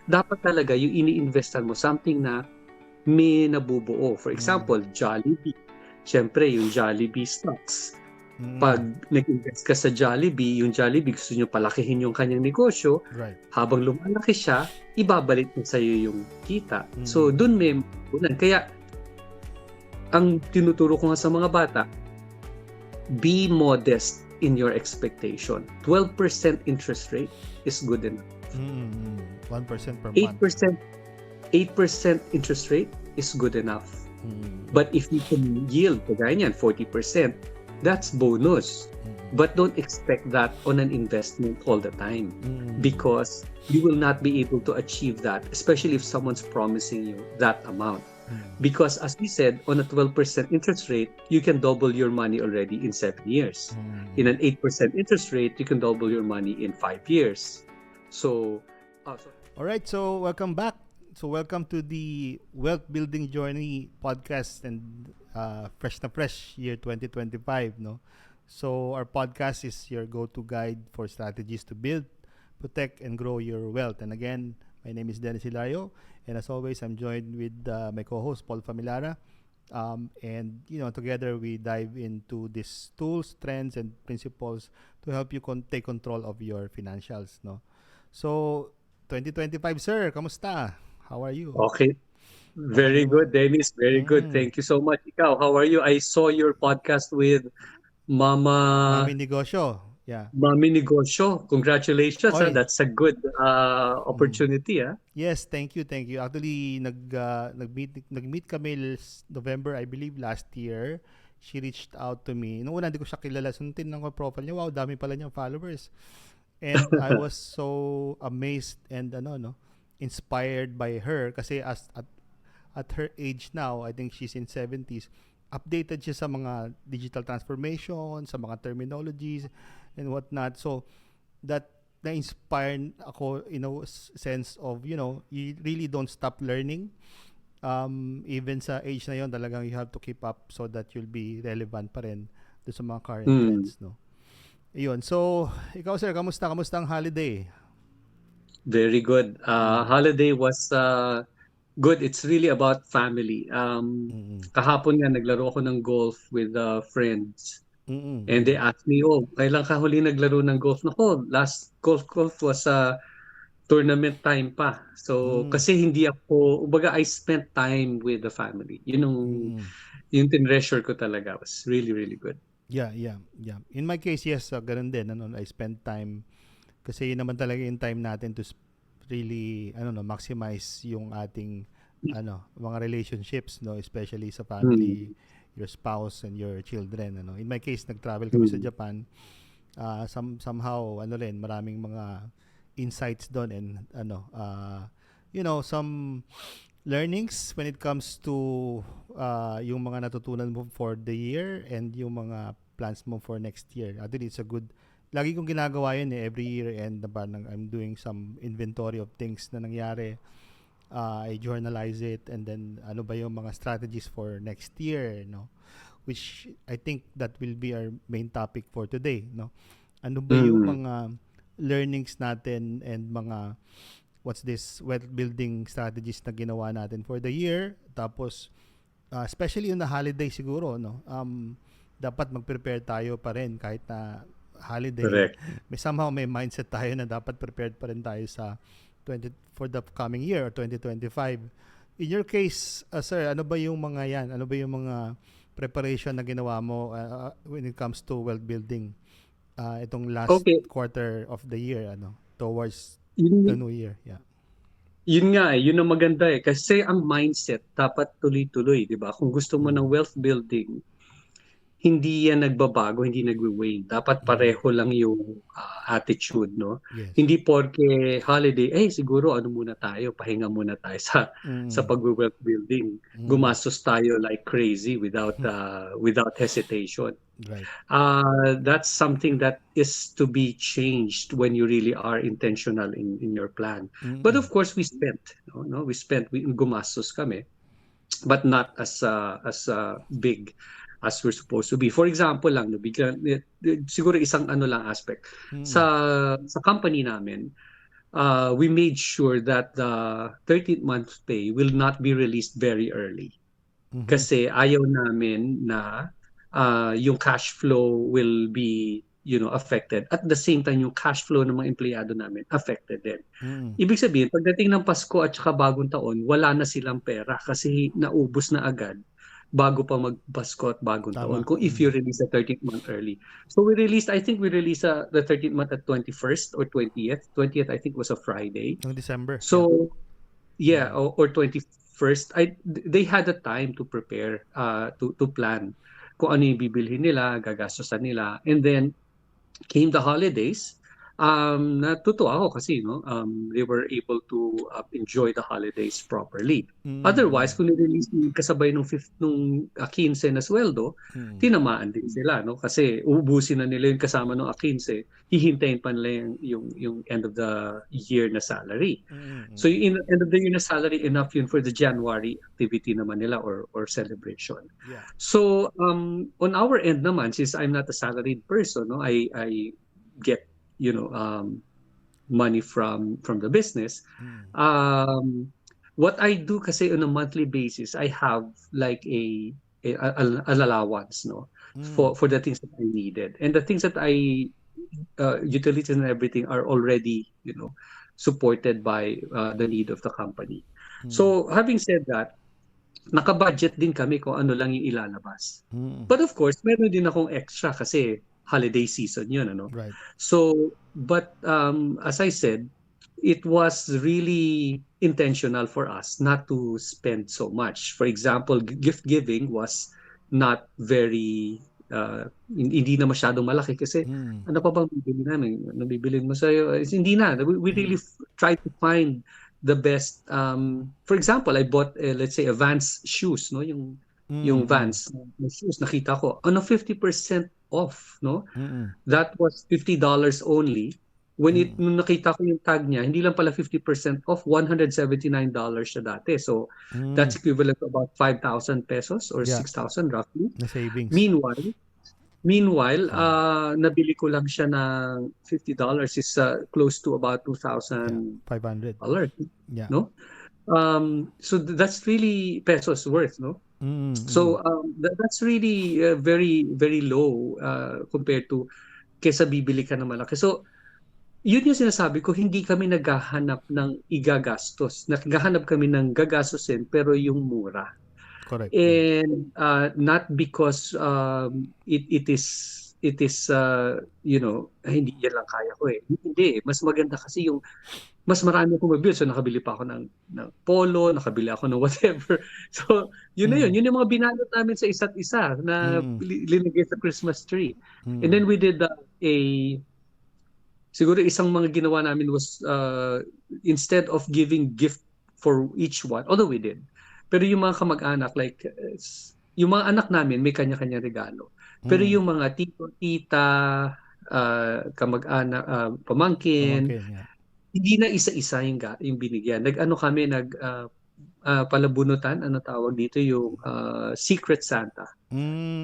dapat talaga yung ini-investan mo something na may nabubuo. For example, Jollibee. Siyempre, yung Jollibee stocks. Pag nag-invest ka sa Jollibee, yung Jollibee gusto nyo palakihin yung kanyang negosyo, Right. habang lumalaki siya, ibabalik mo sa iyo yung kita. So, dun may mabunan. Kaya, ang tinuturo ko nga sa mga bata, be modest in your expectation. 12% interest rate is good enough. 1% per 8% month. 8% interest rate is good enough. But if you can yield, kagaya niyan, 40%, that's bonus. But don't expect that on an investment all the time, because you will not be able to achieve that, especially if someone's promising you that amount. Because as we said, on a 12% interest rate, you can double your money already in 7 years. In an 8% interest rate, you can double your money in 5 years. So, all right, so welcome back. So welcome to the Wealth Building Journey podcast and fresh na fresh year 2025, no? So our podcast is your go-to guide for strategies to build, protect, and grow your wealth. And again, my name is Dennis Hilario, and as always, I'm joined with my co-host Paul Familara. And together we dive into these tools, trends, and principles to help you take control of your financials, no? So 2025, sir, kamusta? How are you? okay. Very good, Dennis. Very good. Thank you so much. Ikaw, how are you? I saw your podcast with Mami Mama Negosyo. Yeah. Mami Negosyo. Congratulations. Oy. That's a good opportunity. Yes, thank you. Actually, nag-meet kami November, I believe, last year. She reached out to me. Noong una, hindi ko siya kilala. Suntin lang ko profile niya. Wow, dami pala niyang followers. And I was so amazed and inspired by her kasi at her age now, I think she's in 70s, updated siya sa mga digital transformation, sa mga terminologies and whatnot. So that na-inspire ako in a sense of, you really don't stop learning. Even sa age na yon, talagang you have to keep up so that you'll be relevant pa rin doon sa mga current trends, no? Ayun. So, ikaw sir, kamusta ang holiday? Very good. Holiday was good. It's really about family. Kahapon nga naglaro ako ng golf with friends. And they asked me, kailan ka huli naglaro ng golf? Nako, last golf was tournament time pa. So, kasi hindi ako, I spent time with the family. Yung tinreasure ko talaga was really, really good. Yeah. In my case, yes, ganun din. I spend time kasi yun naman talaga yung time natin to really, maximize yung ating, mga relationships, no? Especially sa family, your spouse and your children, In my case, nag-travel kami sa Japan. Somehow, maraming mga insights doon and, some learnings when it comes to yung mga natutunan mo for the year and yung mga plans mo for next year. I think it's a good, lagi kong ginagawa yun every year, and I'm doing some inventory of things na nangyari. I journalize it, and then ano ba yung mga strategies for next year, which I think that will be our main topic for today, ano ba yung mga learnings natin and mga what's this wealth building strategies na ginawa natin for the year. Tapos especially yung na holiday siguro, dapat mag-prepare tayo pa rin kahit na holiday. Correct. May mindset tayo na dapat prepared pa rin tayo sa for the coming year or 2025. In your case, sir, ano ba yung mga yan? Ano ba yung mga preparation na ginawa mo when it comes to wealth building itong last quarter of the year, towards the new year? Yeah. Yun nga yun ang maganda kasi ang mindset dapat tuloy-tuloy, di ba? Kung gusto mo ng wealth building, hindi yan nagbabago, hindi nagwi-wane. Dapat pareho lang yung attitude, no? Yes. Hindi porke holiday, siguro muna tayo, pahinga muna tayo sa pag-wealth building. Gumastos tayo like crazy without hesitation. Right. That's something that is to be changed when you really are intentional in your plan. But of course, we spent, gumastos kami, but not as big as we're supposed to be. For example lang, siguro isang lang aspect. Sa company namin, we made sure that the 13th month pay will not be released very early. Mhm. Kasi ayaw namin na yung cash flow will be affected. At the same time, yung cash flow ng mga empleyado namin affected din. Mm. Ibig sabihin, pagdating ng Pasko at saka bagong taon, wala na silang pera kasi naubos na agad bago pa mag-Pasko at bagong Tama. taon kung if you release the 13th month early. So I think we released the 13th month at 21st or 20th. 20th I think was a Friday. Noong December. So yeah, or 21st, they had the time to prepare, to plan kung ano yung bibilhin nila, gagastusan nila. And then came the holidays. Natutuwa ako kasi they were able to enjoy the holidays properly. Mm. Otherwise, kung nirelease yung kasabay nung 15 na sweldo, tinamaan din sila, no? Kasi uubusin na nila yung kasama ng 15, hihintayin pa nila yung end of the year na salary. So yung end of the year na salary, enough yun for the January activity naman nila or celebration. Yeah. So on our end naman, since I'm not a salaried person, no, I get money from the business. What I do kasi on a monthly basis, I have like an allowance, no, for the things that I needed, and the things that I utilities and everything are already supported by the need of the company. So having said that, naka-budget din kami kung ano lang yung ilalabas. But of course, meron din akong extra kasi holiday season yun, ano? Right. So, but as I said, it was really intentional for us not to spend so much. For example, gift giving was not very, hindi na masyadong malaki kasi ano pa bang bibili namin? Ano bibilin mo sa'yo? Hindi na. We really try to find the best. For example, I bought let's say a Vans shoes, no, yung Vans shoes, nakita ko 50% off, no. That was $50 only. When nung nakita ko yung tag niya, hindi lang pala 50% off, $179 siya dati. So that's equivalent to about 5,000 pesos or 6,000 roughly. Na savings. Meanwhile, nabili ko lang siya ng $50 is close to about $2,500. Yeah. No? So that's really pesos worth, no? So that's really very, very low compared to kesa bibili ka ng malaki. So yun yung sinasabi ko, hindi kami naghahanap ng igagastos. Naghahanap kami ng gagastusin pero yung mura. Correct. And not because it is hindi yan lang kaya ko eh. Hindi, mas maganda kasi yung mas marami akong mabili. So nakabili pa ako ng polo, nakabili ako ng whatever. So yun na yun yung mga binalot namin sa isa't isa na linagay sa Christmas tree. And then we did siguro isang mga ginawa namin was instead of giving gift for each one, although we did, pero yung mga kamag-anak, like, yung mga anak namin, may kanya-kanya regalo. Pero yung mga tito, tita, kamag-anak, pamangkin, hindi na isa-isa yung binigyan. Kami, palabunutan, ano tawag dito, yung Secret Santa.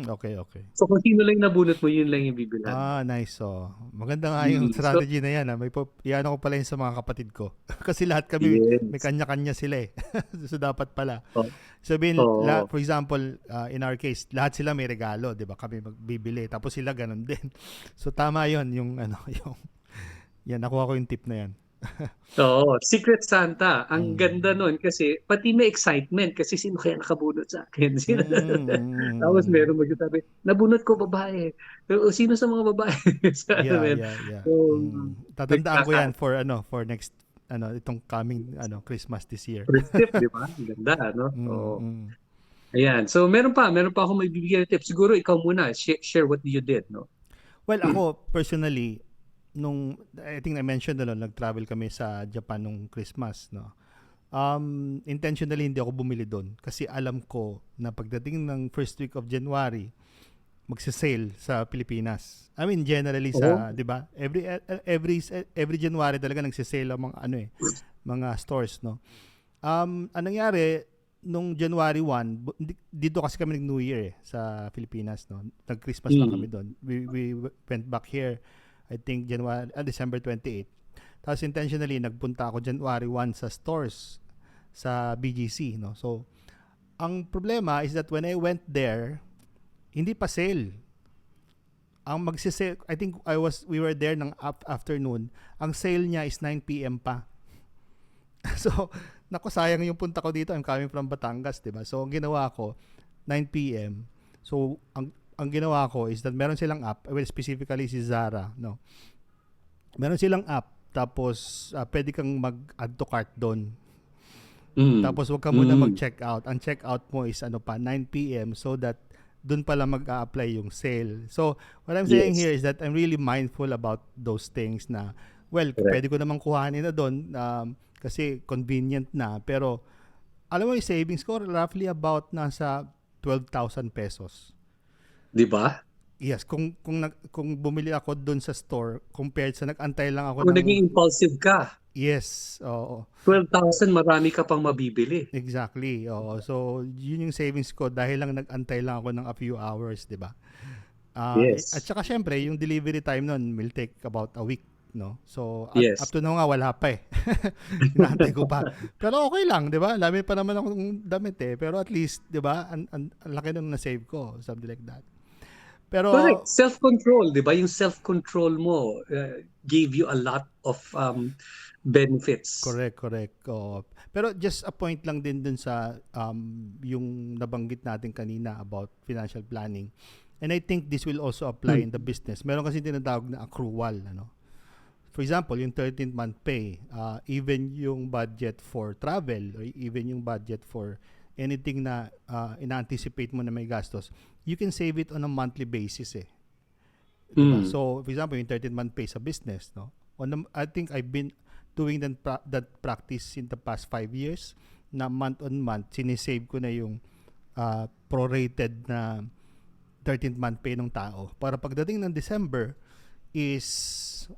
Okay. So kung sino lang nabunot mo, yun lang yung bibilan. Nice. Maganda nga yung strategy na yan. Iyan ako pala yun sa mga kapatid ko. Kasi lahat kami, may kanya-kanya sila eh. So dapat pala. Sabihin, for example, in our case, lahat sila may regalo, di ba? Kami magbibili. Tapos sila ganun din. So tama yun, yan, nakuha ko yung tip na yan. Oo, Secret Santa. Ang ganda nun kasi pati may excitement kasi sino kaya nakabunot sa akin. Tapos meron magsasabi, nabunot ko babae. Pero sino sa mga babae? Yeah. Tatandaan ko yan for next itong coming Christmas this year. First tip, di ba? Ganda, no? Ayan. So meron pa akong maibibigay na tip. Siguro ikaw muna, share what you did, no? Well, ako personally, I think I mentioned nag-travel kami sa Japan nung Christmas, no. Intentionally hindi ako bumili doon kasi alam ko na pagdating ng first week of January magse-sale sa Pilipinas. I mean generally sa, 'di ba? Every January talaga nagse-sale ang mga stores, no. Ang nangyari nung January 1, dito kasi kami nag-New Year sa Pilipinas, no. Nag-Christmas lang kami doon. We went back here I think December 28. Tapos intentionally, nagpunta ako January 1 sa stores sa BGC, no? So, ang problema is that when I went there, hindi pa sale. Ang magsisale, I think we were there ng afternoon. Ang sale niya is 9 p.m. pa. So, naku, sayang yung punta ko dito. I'm coming from Batangas, 'di ba? So, ang ginawa ko 9 p.m. So, ang ginawa ko is that meron silang app, well, specifically si Zara, no. Meron silang app, tapos pwede kang mag-add to cart doon. Tapos wag ka muna mag-check out. Ang check out mo is 9 p.m. so that doon pala mag-a-apply yung sale. So, what I'm saying here is that I'm really mindful about those things na, well, pwede ko namang kuhanin na doon kasi convenient na. Pero, alam mo yung savings ko, roughly about nasa 12,000 pesos. Di ba? Yes, kung bumili ako doon sa store compared sa nag-antay lang ako Kung naging impulsive ka, yes, oo. 12,000 marami ka pang mabibili. Exactly. Oo. So, yun yung savings ko dahil lang nag-antay lang ako ng a few hours, 'di ba? Yes. At saka syempre, yung delivery time nun will take about a week, no? So, Yes. up to now nga wala pa eh. Inaantay ko pa. Pero okay lang, 'di ba? Dami pa naman akong damit eh. Pero at least, 'di ba? Ang laki nung na-save ko, something like that. Pero correct. Self-control, di ba? Yung self-control mo gave you a lot of benefits. correct. Oo. Pero just a point lang din dun sa yung nabanggit natin kanina about financial planning. And I think this will also apply in the business. Meron kasi tinatawag na accrual, ano? For example, yung 13th month pay, even yung budget for travel or even yung budget for anything na ina-anticipate mo na may gastos, you can save it on a monthly basis eh. Diba? So, for example, yung 13th month pay sa business, no? I think I've been doing that practice in the past 5 years na month on month, sinisave ko na yung prorated na 13th month pay ng tao. Para pagdating ng December is,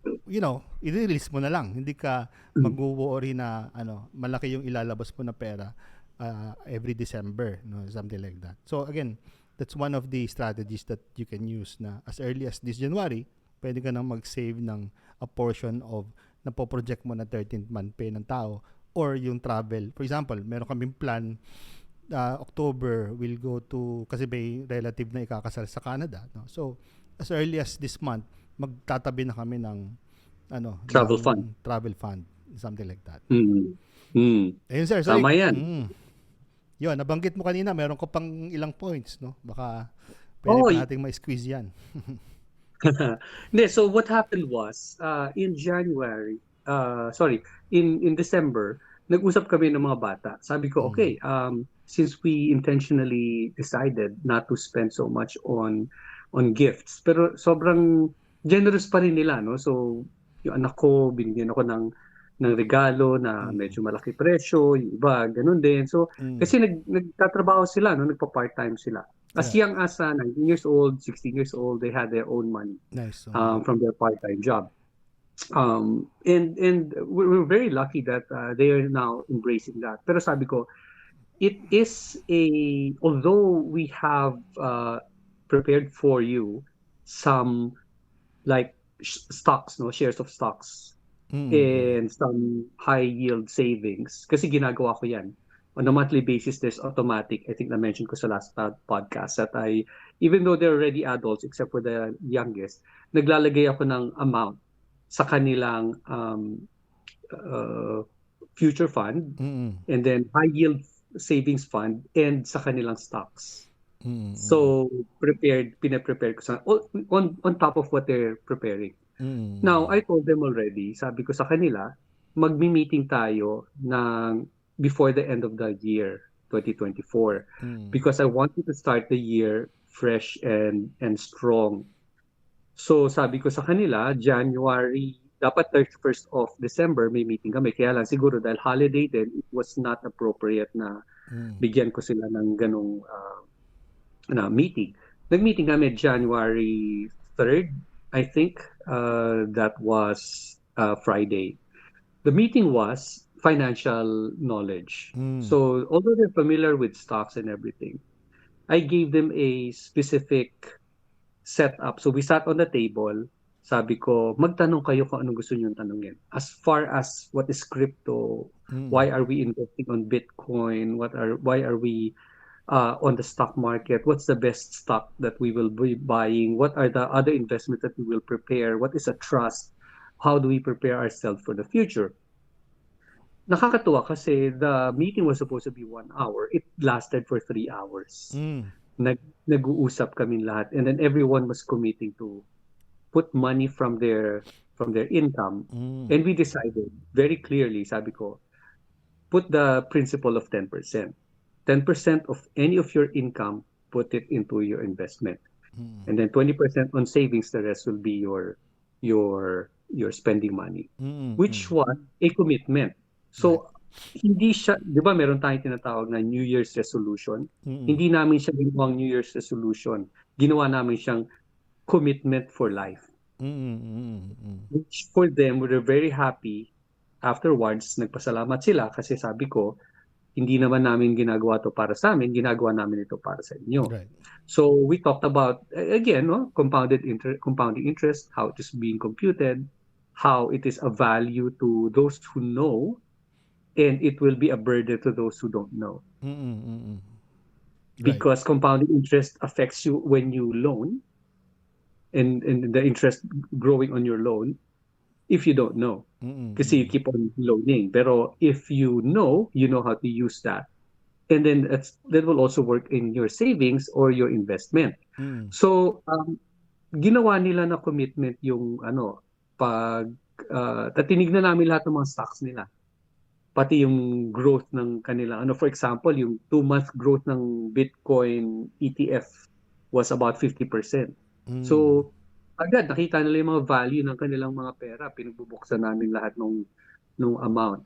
i-release mo na lang. Hindi ka mag-worry na malaki yung ilalabas mo na pera every December, no, something like that. So again, that's one of the strategies that you can use na as early as this January, pwede ka nang mag-save ng a portion of napoproject mo na 13th month pay ng tao or yung travel. For example, meron kaming plan October will go to, kasi may relative na ikakasal sa Canada, no? So as early as this month, magtatabi na kami ng Travel fund, something like that. Ayun sir, tama yan. Yun, nabanggit mo kanina, meron ko pang ilang points, no? Baka pwede pa nating ma-squeeze yan. So what happened was, in December, nag-usap kami ng mga bata. Sabi ko, okay, since we intentionally decided not to spend so much on gifts, pero sobrang generous pa rin nila, no? So, yung anak ko, binigyan ako ng regalo na medyo malaki presyo, yung iba, ganun din. So, kasi nagtatrabaho sila, no? Nagpa-part-time sila. As young as 19 years old, 16 years old, they had their own money from their part-time job. And we're very lucky that they are now embracing that. Pero sabi ko, it is although we have prepared for you some like stocks, no, shares of stocks, and some high yield savings. Kasi ginagawa ko yan. On a monthly basis, there's automatic, I think na-mention ko sa last podcast, that even though they're already adults, except for the youngest, naglalagay ako ng amount sa kanilang future fund, and then high yield savings fund, and sa kanilang stocks. So, pinaprepare ko on top of what they're preparing. Now, I told them already, sabi ko sa kanila, magmi-meeting tayo before the end of the year, 2024. Because I want you to start the year fresh and strong. So, sabi ko sa kanila, January, dapat 31st of December, may meeting kami. Kaya lang siguro dahil holiday din, it was not appropriate na bigyan ko sila ng ganong meeting. Nag-meeting kami January 3rd, I think. That was Friday. The meeting was financial knowledge. So although they're familiar with stocks and everything, I gave them a specific setup. So we sat on the table sabi ko, magtanong kayo kung anong gusto niyong tanungin. As far as what is crypto, why are we investing on Bitcoin, why are we on the stock market, what's the best stock that we will be buying, what are the other investments that we will prepare, what is a trust, how do we prepare ourselves for the future. Nakakatuwa kasi the meeting was supposed to be 1 hour. It lasted for 3 hours. Nag-uusap kami lahat, and then everyone was committing to put money from their income. And we decided very clearly, sabi ko, put the principle of 10%. 10% of any of your income, put it into your investment. And then 20% on savings, the rest will be your spending money. Which was a commitment. So, hindi siya, di ba meron tayong tinatawag na New Year's resolution? Hindi namin siya ginawang New Year's resolution. Ginawa namin siyang commitment for life. Which for them, we were very happy. Afterwards, nagpasalamat sila kasi sabi ko, hindi naman namin ginagawa to para sa amin, ginagawa namin ito para sa inyo. Right. So we talked about, again, compounding interest, how it is being computed, how it is a value to those who know, and it will be a burden to those who don't know. Because compounding interest affects you when you loan, and the interest growing on your loan, if you don't know. Kasi you keep on loaning. Pero if you know how to use that. And then that will also work in your savings or your investment. So, ginawa nila na commitment yung tinignan namin lahat ng mga stocks nila. Pati yung growth ng kanila. For example, yung 2-month growth ng Bitcoin ETF was about 50%. So, agad nakita nila yung mga value ng kanilang mga pera, pinagbubuksan namin lahat nung amount.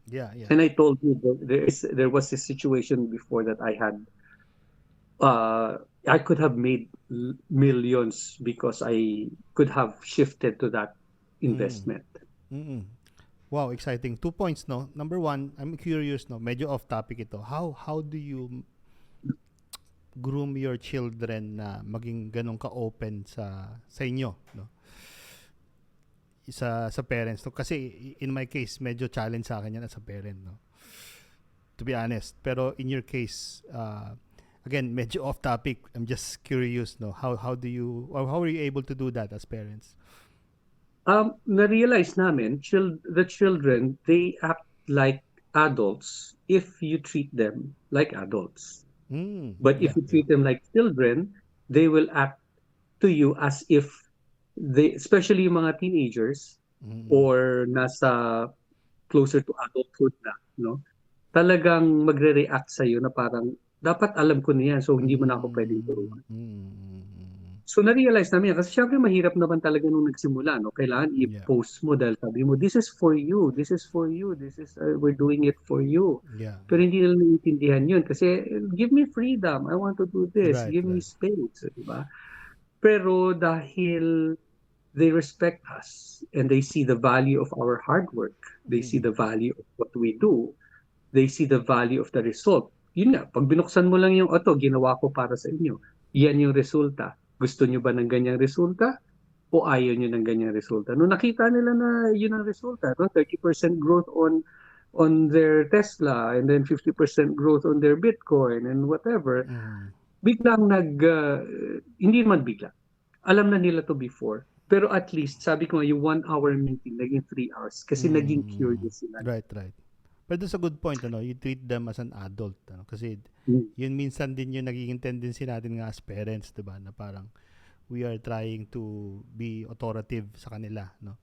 Yeah. And I told you there was a situation before that I had I could have made millions because I could have shifted to that investment. Wow, exciting. 2 points, no? Number 1, I'm curious, no? Medyo off topic ito. How do you groom your children na maging ganun ka-open sa inyo, no? Sa parents, no? Kasi in my case, medyo challenge sa akin yan as a parent, no? To be honest. Pero in your case, again, medyo off topic. I'm just curious, no? How are you able to do that as parents? Na-realize namin, the children, they act like adults if you treat them like adults. But if you treat them like children, they will act to you as if they, especially yung mga teenagers or nasa closer to adulthood na, no? Talagang magre-react sa'yo na parang, dapat alam ko na yan, so hindi mo na ako pwedeng turuan. So na-realize namin yan, kasi syempre mahirap naman talaga nung nagsimula, no? Kailangan i-post mo dahil sabi mo, this is for you, this is for you, this is, we're doing it for you. Pero hindi nila naiintindihan yun kasi, give me freedom, I want to do this, give me space, di ba? Pero dahil they respect us and they see the value of our hard work, they see the value of what we do, they see the value of the result. Yun nga, pag binuksan mo lang yung, ginawa ko para sa inyo, yan yung resulta. Gusto nyo ba ng ganyang resulta? O ayaw nyo ng ganyang resulta? Nung nakita nila na yun ang resulta, no? 30% growth on their Tesla, and then 50% growth on their Bitcoin, and whatever, biglang hindi naman bigla. Alam na nila to before. Pero at least, sabi ko nga, yung 1 hour meeting, naging 3 hours. Kasi naging curious sila. Right. But that's a good point, you treat them as an adult, kasi yun minsan din yung nagiging tendency natin nga as parents, diba, na parang we are trying to be authoritative sa kanila, no?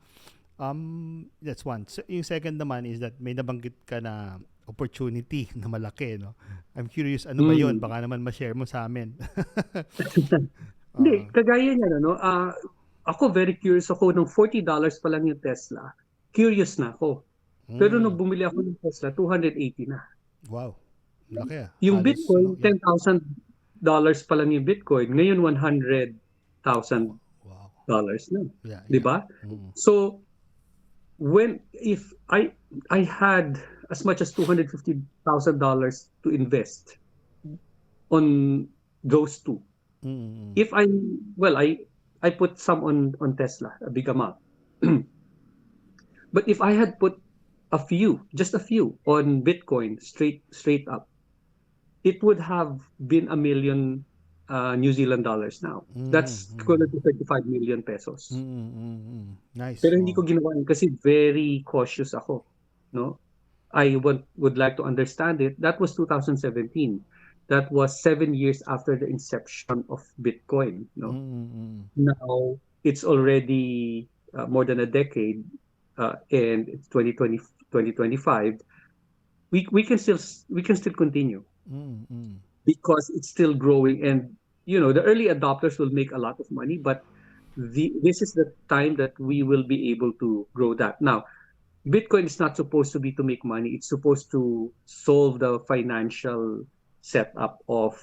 That's one. So, yung second naman is that may nabanggit ka na opportunity na malaki, no? I'm curious, ano ba yun? Baka naman ma-share mo sa amin. Hindi, kagaya niya, ako very curious ako, nung $40 pa lang yung Tesla, curious na ako. Pero nung bumili ako ng Tesla, $280 na. Wow. Laki Yung Bitcoin, $10,000 pa lang yung Bitcoin. Ngayon, $100,000 na. Di ba? So, if I had as much as $250,000 to invest on those two, if I I put some on Tesla, a big amount. But if I had put just a few on Bitcoin straight up, it would have been 1 million New Zealand dollars now. That's equivalent to 35 million pesos. Nice. Pero hindi ko ginawa yun kasi very cautious ako, no? I would like to understand it. That was 2017. That was 7 years after the inception of Bitcoin, no? Now it's already more than a decade, and it's 2020, 2025. We can still continue because it's still growing, and the early adopters will make a lot of money, but this is the time that we will be able to grow that. Now, Bitcoin is not supposed to be to make money. It's supposed to solve the financial setup of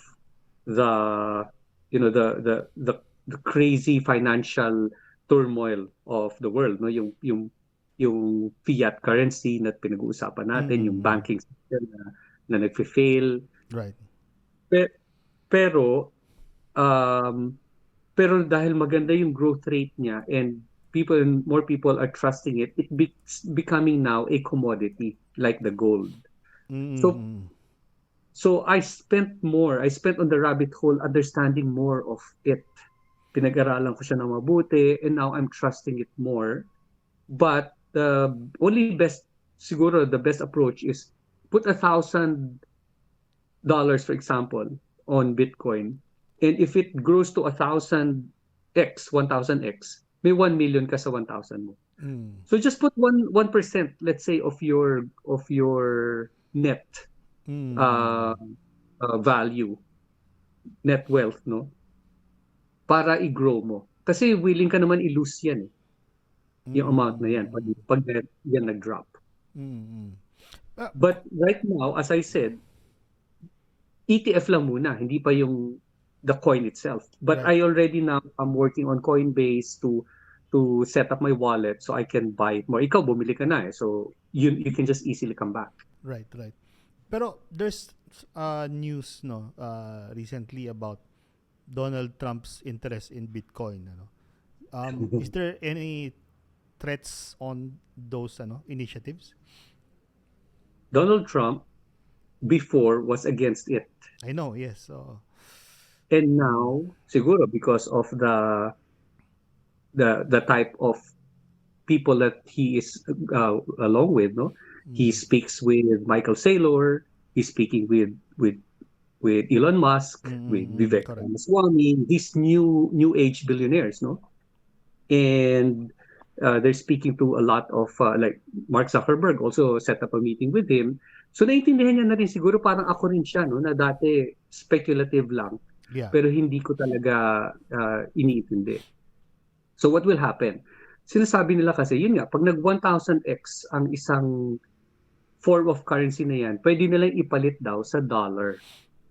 the the crazy financial turmoil of the world, no? Yung fiat currency na pinag-uusapan natin, yung banking system na nagfe-fail. Right. Pero pero dahil maganda yung growth rate niya and more people are trusting it, it's becoming now a commodity like the gold. So I spent on the rabbit hole understanding more of it. Pinag-aralan ko siya ng mabuti, and now I'm trusting it more. But the best approach is put $1,000, for example, on Bitcoin. And if it grows to 1,000x, may 1 million ka sa 1,000 mo. So just put 1%, let's say, of your net value, net wealth, no? Para i-grow mo. Kasi willing ka naman i-lose yan, yung amount na yan pag yan nag-drop. But right now, as I said, ETF lang muna, hindi pa yung the coin itself. But Right. I already now am working on Coinbase to set up my wallet so I can buy it more. Ikaw, bumili ka na so you can just easily come back. Right. Pero there's news recently about Donald Trump's interest in Bitcoin. Is there any threats on those initiatives? Donald Trump before was against it. I know, yes. And now, siguro because of the type of people that he is along with, no? He speaks with Michael Saylor, he's speaking with Elon Musk, with Vivek correct. Ramaswamy, these new age billionaires, no? And they're speaking to a lot of like Mark Zuckerberg also set up a meeting with him. So naintindihan niya na rin siguro, parang ako rin siya, no, na dati speculative lang. Yeah. Pero hindi ko talaga iniintindi. So what will happen? Sinasabi nila kasi, yun nga, pag nag 1,000x ang isang form of currency na yan, pwede nilang ipalit daw sa dollar.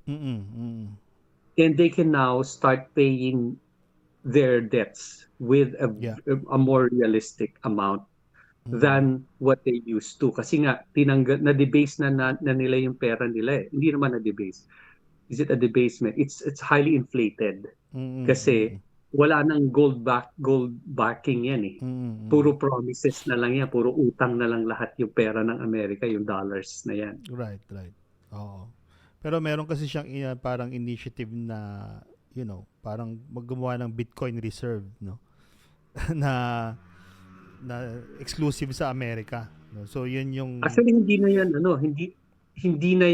And they can now start paying their debts with a more realistic amount than what they used to. Kasi nga, na-debase na nila yung pera nila eh. Hindi naman na-debase. Is it a debasement? It's highly inflated. Kasi wala nang gold backing yan eh. Puro promises na lang yan, puro utang na lang lahat yung pera ng Amerika, yung dollars na yan. Right. Oo. Pero meron kasi siyang parang initiative na, parang maggumawa ng Bitcoin reserve, no? na exclusive sa Amerika. No? So yun yung Actually hindi na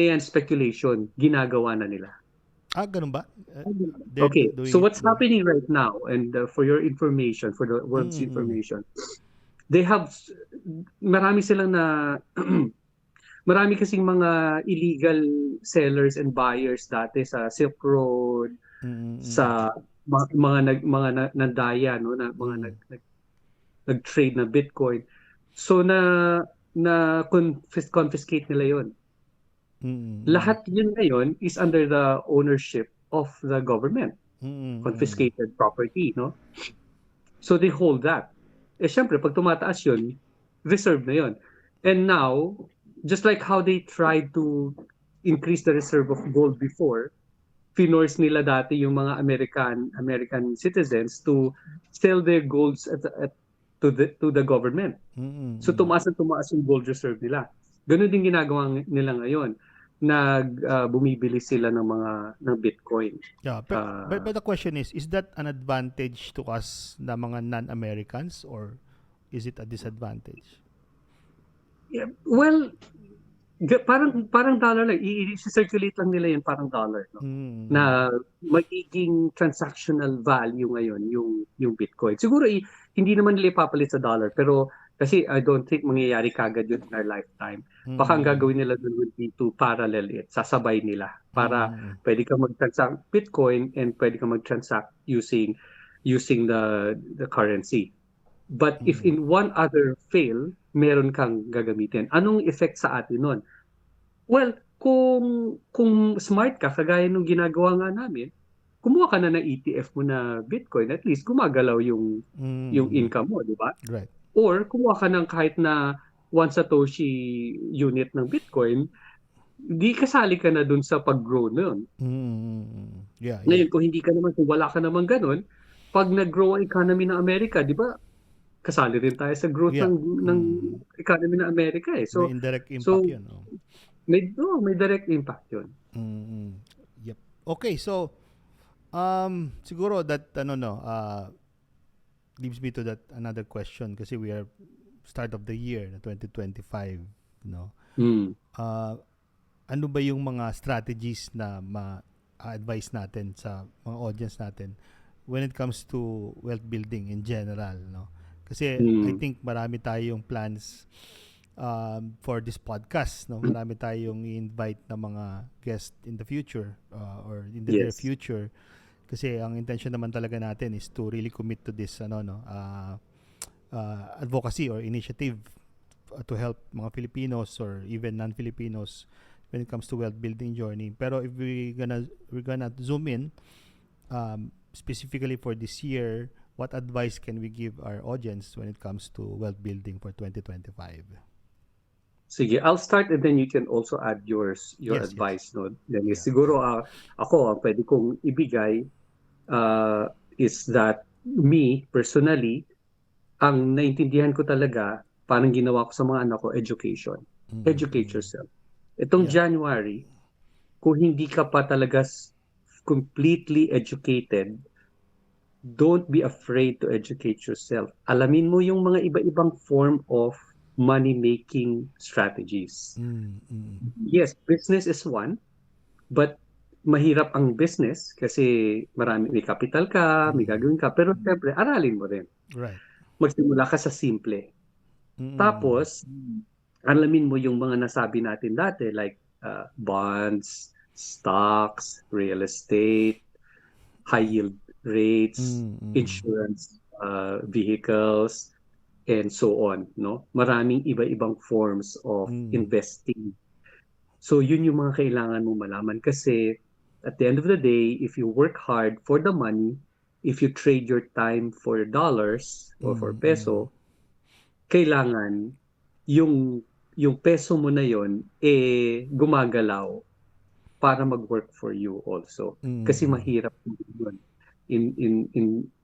yan speculation, ginagawa na nila. Ganun ba? Okay, so what's happening right now, and for your information, for the world's information, they have marami kasing mga illegal sellers and buyers dati sa Silk Road, sa mga nandaya, no, na mga nag-trade na Bitcoin. So na confiscate nila yon. Lahat yun ngayon is under the ownership of the government. Confiscated property, no? So they hold that. Syempre, pag tumataas yun, reserve na yun. And now, just like how they tried to increase the reserve of gold before, finorce nila dati yung mga American citizens to sell their golds to the government. So tumaas yung gold reserve nila. Ganun din ginagawa nila ngayon. Bumibili sila ng Bitcoin. Yeah, but the question is that an advantage to us na mga non-Americans, or is it a disadvantage? Yeah, well, parang dollar lang. I-circulate lang nila yun, parang dollar. No? Na magiging transactional value ngayon yung Bitcoin. Siguro hindi naman nila ipapalit sa dollar, pero kasi I don't think mangyayari kagad yun in our lifetime. Baka ang gagawin nila doon would be to parallel it. Sasabay nila. Para pwede ka mag-transact Bitcoin and pwede ka mag-transact using the currency. But if in one other fail, meron kang gagamitin. Anong effect sa atin nun? Well, kung smart ka, kagaya nung ginagawa nga namin, kumuha ka na ng ETF mo na Bitcoin, at least gumagalaw yung income mo, di ba? Right. Or kumuha ka ng kahit na 1 Satoshi unit ng Bitcoin, di kasali ka na dun sa pag-grow nun. Yeah. Ngayon, kung wala ka naman ganun, pag nag-grow ang economy ng Amerika, di ba, kasali rin tayo sa growth ng economy ng Amerika eh. So, may indirect impact yun. May direct impact yun. Yep. Okay, so siguro that leads me to that another question, kasi we are start of the year na 2025, no? Ano ba yung mga strategies na ma-advise natin sa mga audience natin when it comes to wealth building in general, no? Kasi I think marami tayong plans for this podcast, no? Marami tayong i-invite na mga guest in the future or in the near future. Kasi ang intention naman talaga natin is to really commit to this advocacy or initiative to help mga Filipinos or even non-Filipinos when it comes to wealth building journey. Pero if we're gonna zoom in specifically for this year, what advice can we give our audience when it comes to wealth building for 2025? Sige, I'll start and then you can also add your advice. No? Then siguro ako ang pwede kong ibigay is that me personally, ang naintindihan ko talaga, parang ginawa ko sa mga anak ko, education. Educate yourself. Itong January, kung hindi ka pa talaga completely educated, don't be afraid to educate yourself. Alamin mo yung mga iba-ibang form of money-making strategies. Yes, business is one, but mahirap ang business kasi may capital ka, may gagawin ka, pero siyempre, aralin mo rin. Right. Magsimula ka sa simple. Tapos, alamin mo yung mga nasabi natin dati, like bonds, stocks, real estate, high-yield rates, insurance, vehicles, and so on, no? Maraming iba-ibang forms of investing. So yun yung mga kailangan mo malaman kasi at the end of the day, if you work hard for the money, if you trade your time for dollars or for peso, kailangan yung peso mo na yon gumagalaw para mag-work for you also. Kasi mahirap yun.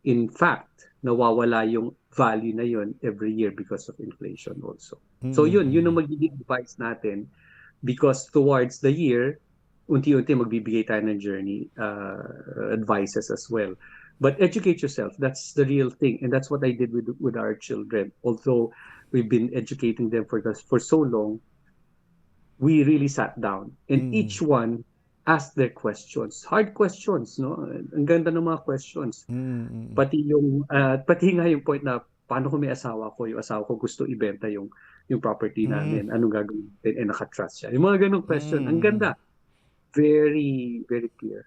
In fact, nawawala yung value na yon every year because of inflation also. So yun ang magiging advice natin, because towards the year, unti-unti magbibigay tayo ng journey advices as well. But educate yourself. That's the real thing, and that's what I did with our children. Although we've been educating them for so long, we really sat down and each one asked their questions, hard questions, no? Ang ganda ng mga questions. Pati nga yung point na paano kung may asawa ko, yung asawa ko gusto ibenta yung property namin, anong gagawin natin, nakatrust siya. Yung mga ganong question, ang ganda. Very, very clear.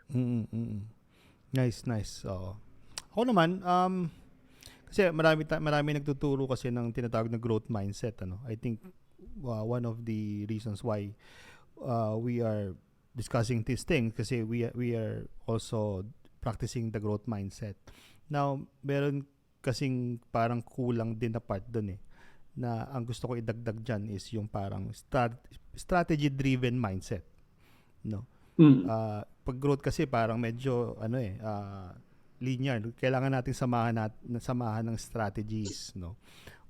Nice. Ako naman, kasi marami nagtuturo kasi ng tinatawag na growth mindset, I think one of the reasons why we are discussing this thing kasi we are also practicing the growth mindset. Now, meron kasing parang kulang din na part doon na ang gusto ko idagdag dyan is yung parang strategy driven mindset, no? pag growth kasi parang medyo linear. Kailangan nating samahan ng strategies, no.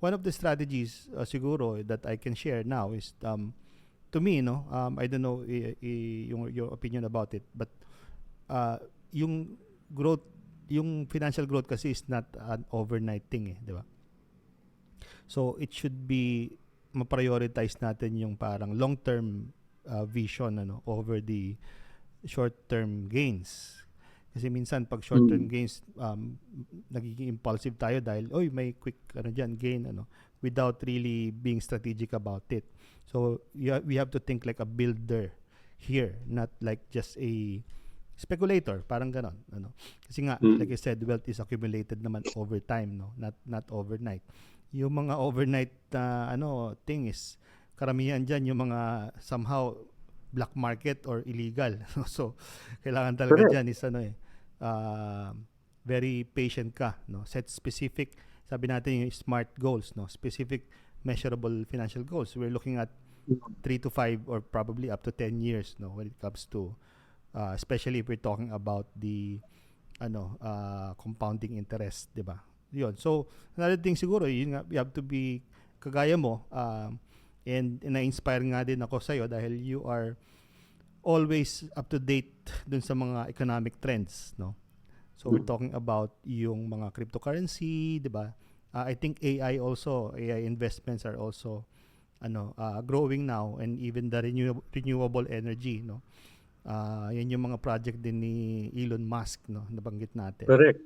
One of the strategies siguro that I can share now is to me, no, I don't know your opinion about it, but yung growth, yung financial growth kasi is not an overnight thing, di ba? So it should be ma-prioritize natin yung parang long-term vision over the short-term gains. Kasi minsan pag short-term gains, nagiging impulsive tayo dahil may quick gain without really being strategic about it. So we have to think like a builder here, not like just a speculator, parang ganon, Kasi nga, like I said, wealth is accumulated naman over time, not overnight. Yung mga overnight thing is karamihan diyan yung mga somehow black market or illegal. So kailangan talaga diyan is very patient ka, set specific, sabi natin yung smart goals, specific measurable financial goals. We're looking at 3 to 5 or probably up to 10 years when it comes to especially if we're talking about the compounding interest, 'di ba? Yun. So another thing siguro, yun nga, you have to be kagaya mo, and na-inspire nga din ako sa iyo dahil you are always up to date dun sa mga economic trends, no? So we're talking about yung mga cryptocurrency, 'di ba? I think AI investments are also growing now, and even the renewable energy, no? Yan yung mga project din ni Elon Musk, nabanggit natin. Correct.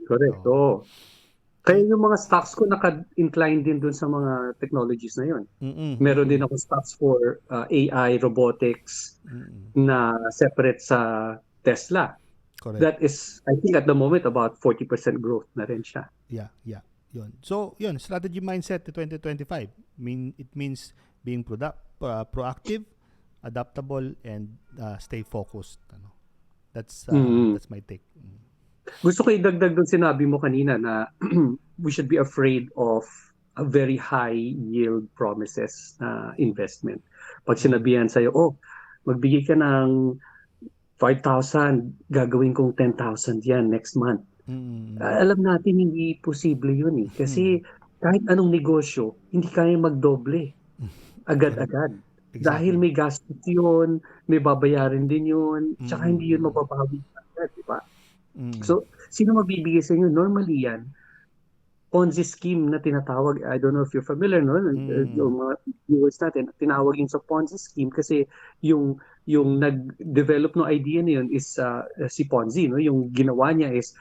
Kaya yung mga stocks ko naka-incline din dun sa mga technologies na yun. Meron din ako stocks for AI, robotics, na separate sa Tesla. Correct. That is, I think at the moment, about 40% growth na rin siya. Yeah. Yun. So, yun, strategy mindset to 2025. It means being proactive, adaptable, and stay focused. That's my take. Gusto ko idagdag doon sinabi mo kanina na we should be afraid of a very high yield promises na investment. Pag sinabihan sa'yo, magbigay ka ng 5,000, gagawin kong 10,000 yan next month. Alam natin hindi posible yun Kasi kahit anong negosyo, hindi kaya magdoble agad-agad. Exactly. Dahil may gastos yun, may babayarin din yun, tsaka hindi yun mababawi agad, di ba? So, sino magbibigay sa inyo? Normally yan, Ponzi scheme na tinatawag. I don't know if you're familiar, yung mga viewers natin, tinawag yun sa Ponzi scheme kasi yung nag-develop no idea na yun is si Ponzi, yung ginawa niya is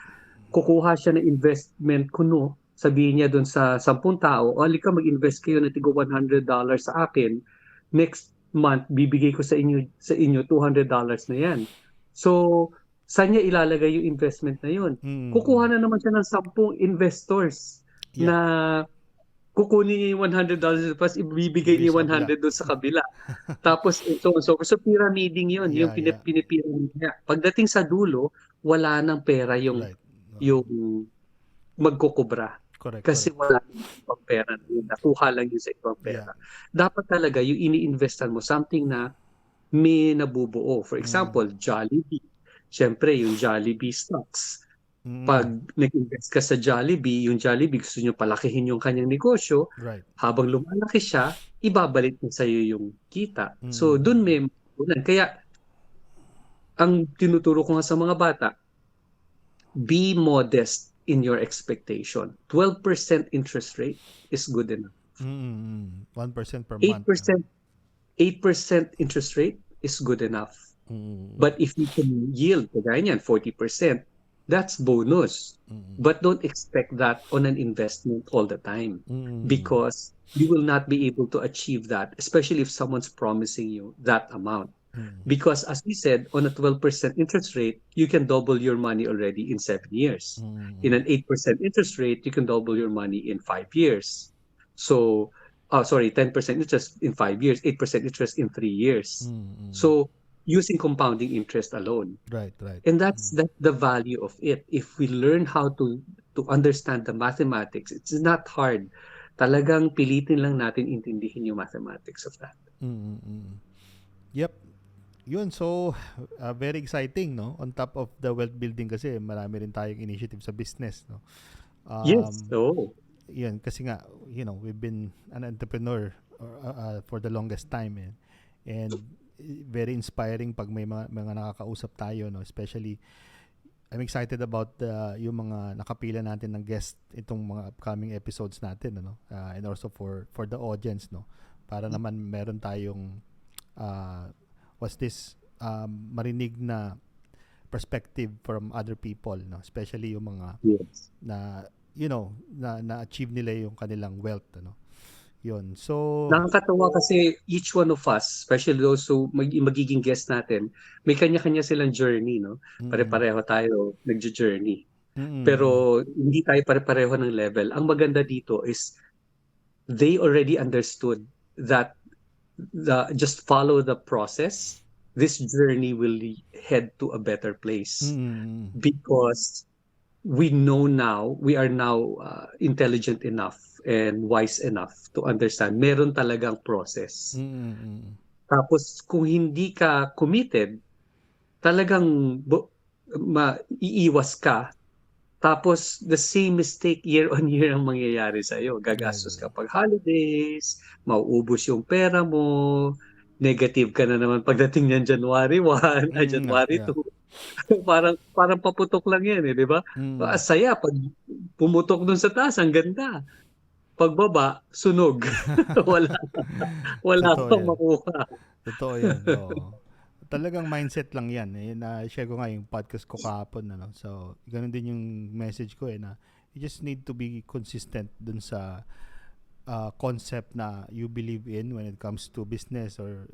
kukuha siya ng investment kuno, sabihin niya doon sa 10 tao, halika mag-invest kayo na tigo $100 sa akin, next month bibigay ko sa inyo $200 na yan. So saan niya ilalagay yung investment na yun? Kukuha na naman siya ng 10 investors na kukunin niya yung $100 tapos ibibigay niya 100 doon sa kabila. Tapos so pyramiding yun, yung pinipyramid niya. Pagdating sa dulo, wala nang pera yung magkukubra. Correct. Kasi wala nang ibang pera. Nakuha lang yun sa ibang pera. Dapat talaga yung ini-investan mo something na may nabubuo. For example, Jollibee. Siyempre, yung Jollibee stocks. Pag nag-invest ka sa Jollibee, yung Jollibee gusto nyo palakihin yung kanyang negosyo, habang lumalaki siya, ibabalik mo sa'yo yung kita. So, dun may magulan. Kaya, ang tinuturo ko nga sa mga bata, be modest in your expectation. 12% interest rate is good enough. 1% per month. 8% interest rate is good enough. But if you can yield, kagaya niyan, 40%, that's bonus. But don't expect that on an investment all the time because you will not be able to achieve that, especially if someone's promising you that amount. Because as we said, on a 12% interest rate, you can double your money already in 7 years. In an 8% interest rate, you can double your money in 5 years. So, 10% interest in 5 years, 8% interest in 3 years. So, using compounding interest alone. Right. And that's the value of it. If we learn how to understand the mathematics, it's not hard. Talagang pilitin lang natin intindihin yung mathematics of that. Yep. Yun, so very exciting, no? On top of the wealth building kasi marami rin tayong initiative sa business, no? Yes. Um, So, Yun, kasi nga, we've been an entrepreneur for the longest time, and very inspiring pag may mga nakakausap tayo, no? Especially, I'm excited about yung mga nakapila natin ng guest itong mga upcoming episodes natin, ano? And also for the audience, no? Para naman meron tayong uh, what's this marinig na perspective from other people, no? Especially yung mga yes. na na-achieve nila yung kanilang wealth, ano. Yun. So, Nakakatawa kasi each one of us, especially those who magiging guest natin, may kanya-kanya silang journey, no? mm, Pare-pareho tayo nagjo-journey. mm, Pero hindi tayo pare-pareho ng level. Ang maganda dito is they already understood that just follow the process. This journey will head to a better place mm, because we are now intelligent enough and wise enough to understand meron talagang process. mm, Tapos kung hindi ka committed, talagang iiwas ka. Tapos the same mistake year on year ang mangyayari sa iyo. Gagastos ka pag holidays, mauubos yung pera mo, negative ka na naman pagdating niyan January 1, nga, January yeah. 2. Parang paputok lang yan eh, di ba? Mm. Saya pag pumutok dun sa taas, ang ganda. Pagbaba, sunog. wala wala Totoo kang yan. makuha. Totoo yan, oo. Talagang mindset lang yan. Na-share ko nga yung podcast ko kahapon, ano. So, ganun din yung message ko, na you just need to be consistent dun sa concept na you believe in when it comes to business or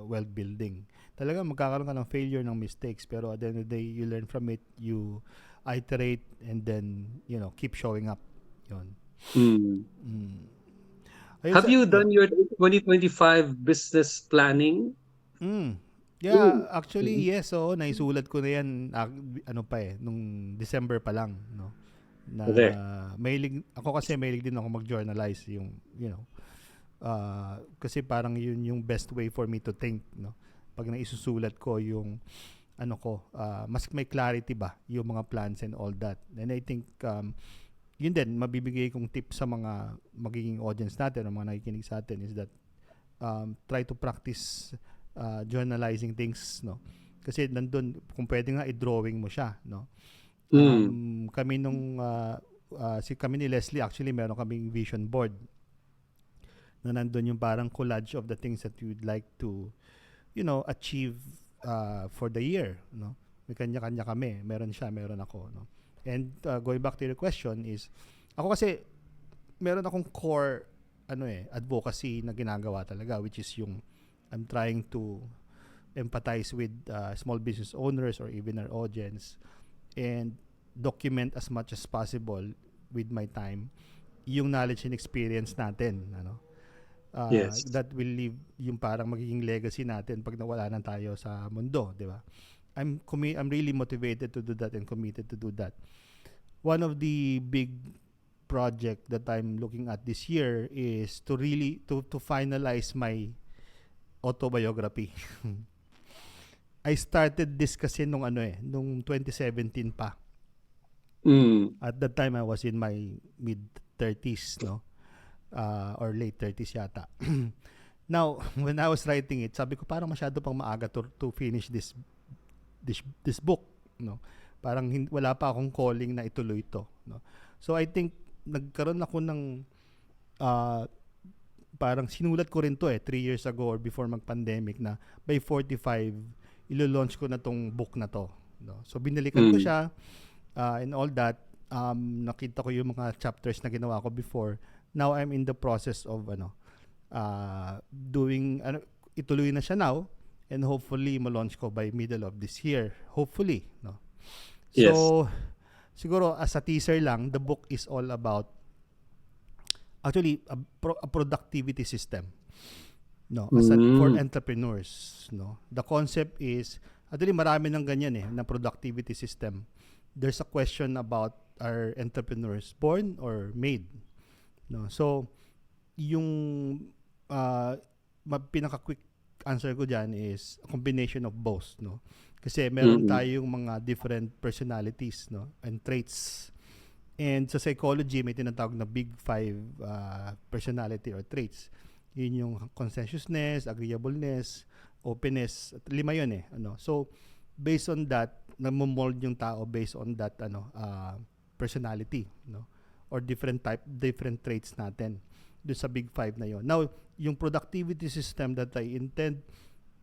wealth building. Talaga magkakaroon ka ng failure, ng mistakes, pero at the end of the day, you learn from it, you iterate, and then, keep showing up. Yun. Hmm. Mm. Ayun Have you yeah. done your 2025 business planning? Mm. Mm. Yeah, actually, yes. So, naisulat ko na yan, ano pa nung December pa lang, no? Na Correct. ako kasi mahilig din ako mag-journalize yung, kasi parang yun yung best way for me to think, no? Pag naisusulat ko yung, mas may clarity ba yung mga plans and all that. And I think, yun din, mabibigay kong tip sa mga magiging audience natin o mga nakikinig sa atin is that try to practice journalizing things, no? Kasi nandun, kung pwede nga i-drawing mo siya, no? Mm. Kami kami ni Leslie, actually meron kaming vision board na nandun yung parang collage of the things that you'd like to achieve for the year, no? May kanya-kanya kami, meron siya, meron ako, no? And going back to your question is, ako kasi meron akong core advocacy na ginagawa talaga, which is yung I'm trying to empathize with small business owners or even our audience and document as much as possible with my time yung knowledge and experience natin, Yes. that will leave yung parang magiging legacy natin pag nawala na tayo sa mundo, di ba? I'm really motivated to do that and committed to do that. One of the big project that I'm looking at this year is to really to finalize my autobiography. I started this kasi nung nung 2017 pa. Mm. At that time I was in my mid 30s, no? Or late 30s yata. Now, when I was writing it, sabi ko parang masyado pang maaga to finish this book, no? Parang wala pa akong calling na ituloy ito, no? So I think nagkaroon ako ng parang sinulat ko rin to 3 years ago or before mag-pandemic na by 45 ilo-launch ko na tong book na to, no? So binalikan ko siya and all that. Nakita ko yung mga chapters na ginawa ko before. Now I'm in the process of doing ituloy na siya now, and hopefully ma-launch ko by middle of this year, hopefully, no? Yes. So siguro as a teaser lang, the book is all about actually a productivity system, no, for entrepreneurs, no. The concept is actually marami ng ganyan na productivity system. There's a question about are entrepreneurs born or made, no? So yung pinaka quick answer ko dyan is a combination of both, no? Kasi meron tayong mga different personalities, no? And traits. And sa psychology, may tinatawag na big five personality or traits. Yun yung conscientiousness, agreeableness, openness. At 5 yun eh. Ano? So, based on that, namomold yung tao based on that personality, no? Or different traits natin doon sa big five na yun. Now, yung productivity system that I intend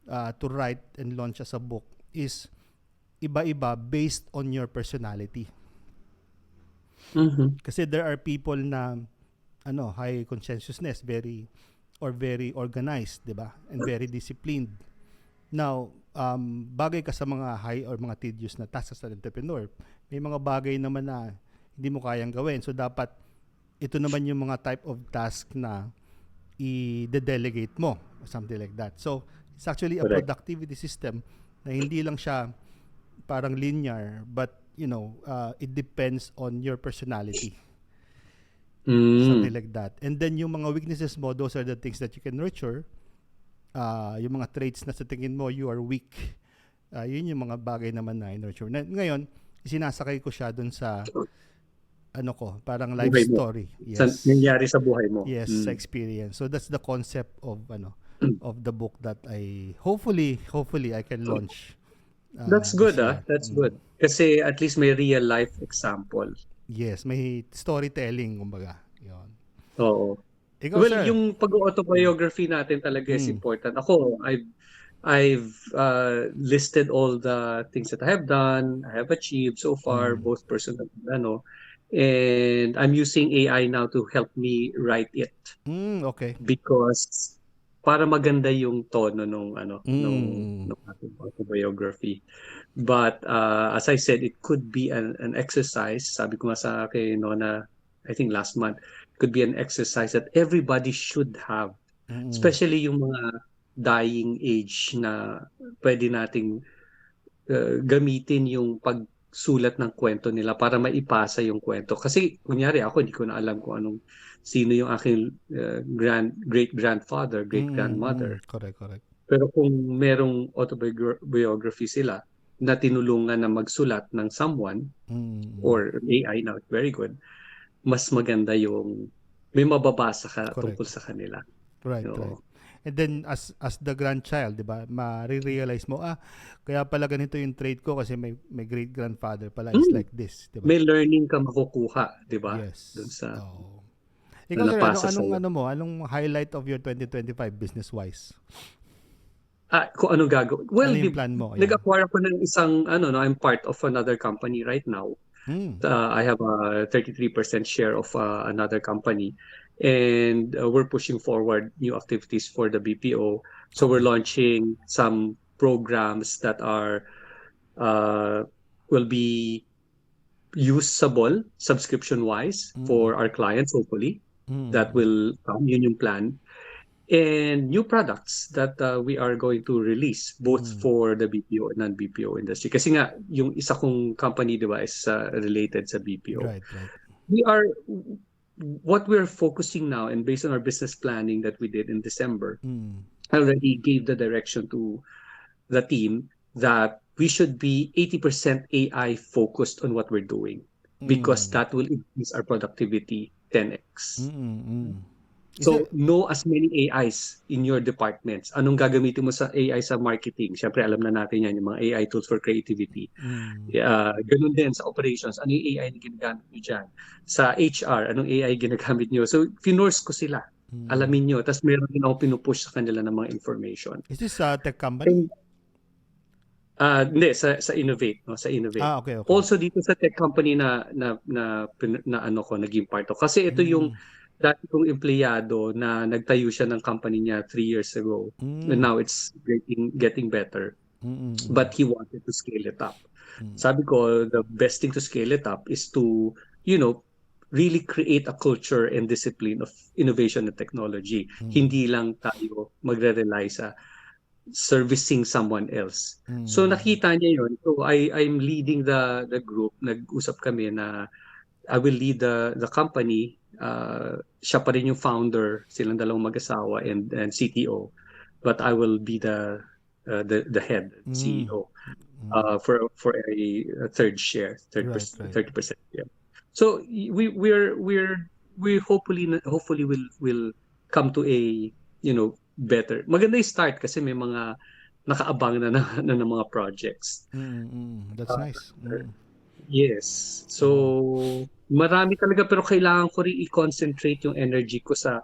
to write and launch as a book is iba-iba based on your personality. Kasi there are people na high conscientiousness, very organized, 'di ba? And very disciplined. Now, bagay ka sa mga high or mga tedious na tasks sa entrepreneur. May mga bagay naman na hindi mo kayang gawin. So dapat ito naman yung mga type of task na i-delegate mo, something like that. So it's actually a productivity system na hindi lang siya parang linear, but it depends on your personality. Something like that. And then yung mga weaknesses mo, those are the things that you can nurture. Yung mga traits na sa tingin mo you are weak, yun yung mga bagay naman na nurture. Ngayon, sinasakay ko siya dun sa parang life story. Yes. Nangyari sa buhay mo. Yes, sa experience. So that's the concept of of the book that I hopefully I can launch. That's good, That's good. Kasi at least may real life example. Yes, may storytelling, kumbaga. Yun. Oo. Ikaw, well, sir, yung pag-autobiography natin talaga is important. Ako, I've listed all the things that I have done, I have achieved so far, both personal and I'm using AI now to help me write it. Okay. Because para maganda yung tono nung ating autobiography. But as I said, it could be an exercise. Sabi ko nga sa kay Nona, I think last month, it could be an exercise that everybody should have. Especially yung mga dying age na pwede nating gamitin yung pagsulat ng kwento nila para maipasa yung kwento. Kasi kunyari ako, hindi ko na alam kung sino yung aking great-grandfather, great-grandmother. Correct. Pero kung merong autobiography sila na tinulungan na magsulat ng someone or AI now, very good, mas maganda yung may mababasa ka tungkol sa kanila. Right. And then as the grandchild, 'di ba? Ma-realize mo, kaya pala ganito yung trait ko kasi may great grandfather pala is like this, 'di ba? May learning ka makukuha, 'di ba? Yes. Doon sa Ikaw, sir, anong highlight of your 2025 business-wise? Kung ano gagawin. Well, ano yung plan mo? Nag-acquire ako ng isang, I'm part of another company right now. I have a 33% share of another company. And we're pushing forward new activities for the BPO. So we're launching some programs that will be usable subscription-wise for our clients, hopefully. That will yun yung plan. And new products that we are going to release both for the BPO and non-BPO industry. Kasi nga, yung isa kong company, di ba, is related sa BPO. Right. What we're focusing now, and based on our business planning that we did in December, I already gave the direction to the team that we should be 80% AI focused on what we're doing because that will increase our productivity 10x. So, know as many AIs in your departments. Anong gagamitin mo sa AI sa marketing? Siyempre, alam na natin yan, yung mga AI tools for creativity. Ganun din sa operations. Ano yung AI na ginagamit nyo dyan? Sa HR, anong AI ginagamit nyo? So, finurse ko sila. Alamin nyo. Tapos meron din ako pinupush sa kanila ng mga information. Is this a tech company? Hindi, sa Innovate. No? Sa Innovate. Okay. Also, dito sa tech company na naging part of. Kasi ito yung dati kong empleyado na nagtayo siya ng company niya 3 years ago. And now it's getting better. But he wanted to scale it up. Sabi ko, the best thing to scale it up is to, really create a culture and discipline of innovation and technology. Hindi lang tayo magre-rely sa servicing someone else. So nakita niya yun. So I'm leading the group. Nag-usap kami na I will lead the company. Siya pa rin yung founder, silang dalawang mag-asawa and CTO. but I will be the head CEO for a third share, Right, right. 30%. Yeah. So we hopefully will come to a better. Maganda yung start kasi may mga nakaabang na ng mga projects. That's nice. Yes. Oo. So marami talaga pero kailangan ko rin i-concentrate yung energy ko sa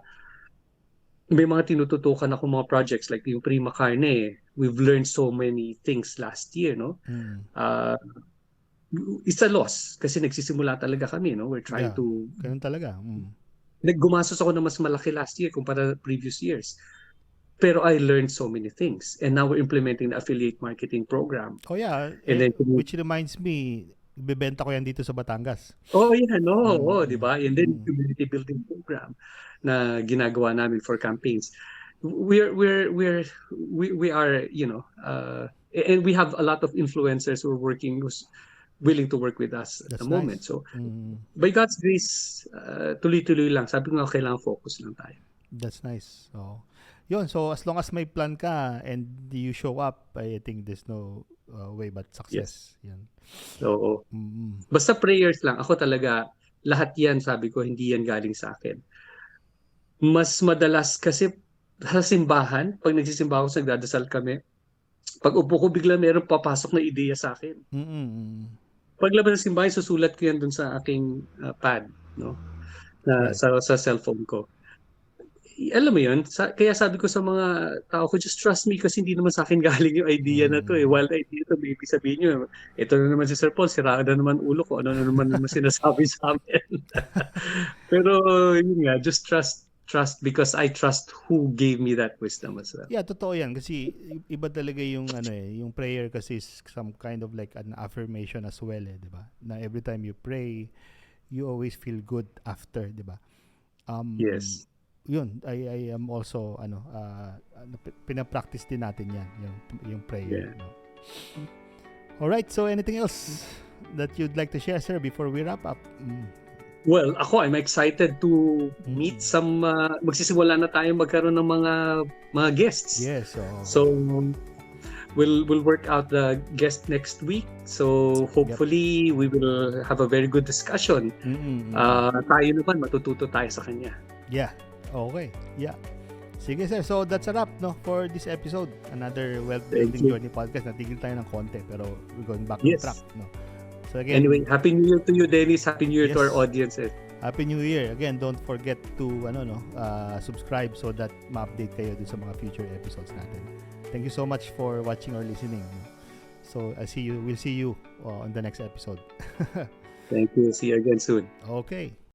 may mga tinututukan ako mga projects like yung Prima Carne. We've learned so many things last year, no? Uh, it's a loss kasi nagsisimula talaga kami, no? We're trying Yeah. to Ganun talaga. naggumastos ako na mas malaki last year kumpara previous years. Pero I learned so many things and now we're implementing the affiliate marketing program. Oh yeah, And then which reminds me, ibebenta ko yan dito sa Batangas. yeah, no, di ba? And then Mm. community building program na ginagawa namin for campaigns. We are, and we have a lot of influencers who are working, who's willing to work with us at the That's moment. nice. So by God's grace, tuloy-tuloy lang. Sabi ko nga, kailangan focus lang tayo. That's nice. So, yun. So, as long as may plan ka and you show up, I think there's no way but success. Yan. Oo. Basta prayers lang. Ako talaga, lahat yan, sabi ko, hindi yan galing sa akin. Mas madalas kasi sa simbahan, pag nagsisimba ako, nagdadasal kami, pag upo ko, bigla meron papasok na ideya sa akin. Paglabas ng simbahan, susulat ko yan dun sa aking pad, no? Right. Sa cellphone ko. Alam mo yun, kaya sabi ko sa mga tao ko, just trust me kasi hindi naman sa akin galing yung idea na to eh. Wild idea to, maybe sabihin nyo, ito na naman si Sir Paul, siraan na naman ulo ko, ano na naman sinasabi sa amin. Pero yun nga, just trust because I trust who gave me that wisdom as well. Yeah, totoo yan kasi iba talaga yung yung prayer kasi is some kind of like an affirmation as well di ba? Na every time you pray, you always feel good after, di ba? Yes. Yun, I am also pinapractice din natin yan, yung prayer. Yeah. No? Alright, so anything else that you'd like to share, sir, before we wrap up? Well, I'm excited to meet some magsisimula na tayo magkaroon ng mga guests. Yes. So we'll work out the guest next week. So hopefully we will have a very good discussion. Tayo naman matututo tayo sa kanya. Yeah. Okay. Yeah. Sige, sir. So that's a wrap, no, for this episode. Another Wealth Building Journey podcast. Natigil tayo ng konti pero we're going back on track, no. So again, anyway, Happy New Year to you, Dennis. Happy New Year to our audiences. Happy New Year. Again, don't forget to subscribe so that ma-update kayo din sa mga future episodes natin. Thank you so much for watching or listening. So we'll see you on the next episode. Thank you. See you again soon. Okay.